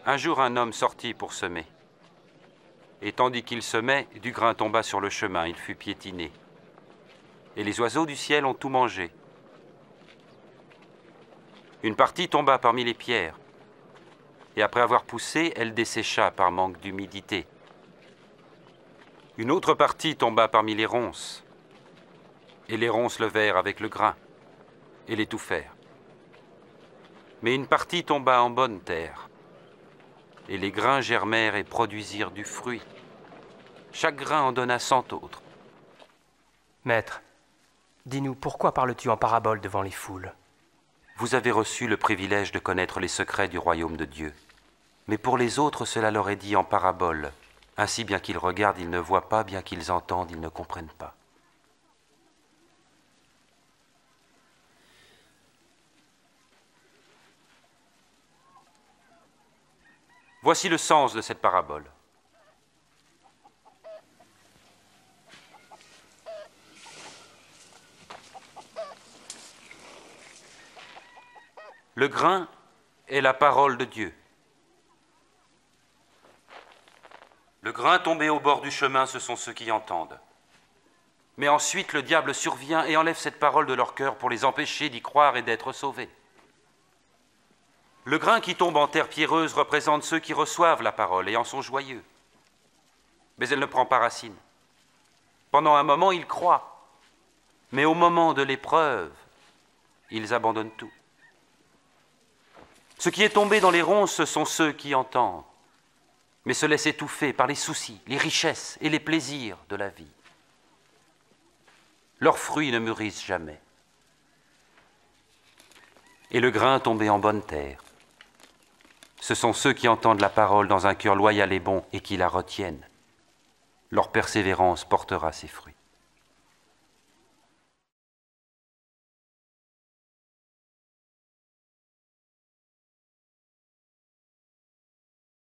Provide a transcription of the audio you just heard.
Un jour, un homme sortit pour semer. Et tandis qu'il semait, du grain tomba sur le chemin, il fut piétiné. Et les oiseaux du ciel ont tout mangé. Une partie tomba parmi les pierres. Et après avoir poussé, elle dessécha par manque d'humidité. Une autre partie tomba parmi les ronces. Et les ronces levèrent avec le grain et l'étouffèrent. Mais une partie tomba en bonne terre. Et les grains germèrent et produisirent du fruit. Chaque grain en donna 100 autres. Maître, dis-nous, pourquoi parles-tu en parabole devant les foules? Vous avez reçu le privilège de connaître les secrets du royaume de Dieu. Mais pour les autres, cela leur est dit en parabole. Ainsi, bien qu'ils regardent, ils ne voient pas, bien qu'ils entendent, ils ne comprennent pas. Voici le sens de cette parabole. Le grain est la parole de Dieu. Le grain tombé au bord du chemin, ce sont ceux qui entendent. Mais ensuite, le diable survient et enlève cette parole de leur cœur pour les empêcher d'y croire et d'être sauvés. Le grain qui tombe en terre pierreuse représente ceux qui reçoivent la parole et en sont joyeux. Mais elle ne prend pas racine. Pendant un moment, ils croient. Mais au moment de l'épreuve, ils abandonnent tout. Ce qui est tombé dans les ronces, ce sont ceux qui entendent, mais se laissent étouffer par les soucis, les richesses et les plaisirs de la vie. Leurs fruits ne mûrissent jamais. Et le grain tombé en bonne terre, ce sont ceux qui entendent la parole dans un cœur loyal et bon et qui la retiennent. Leur persévérance portera ses fruits.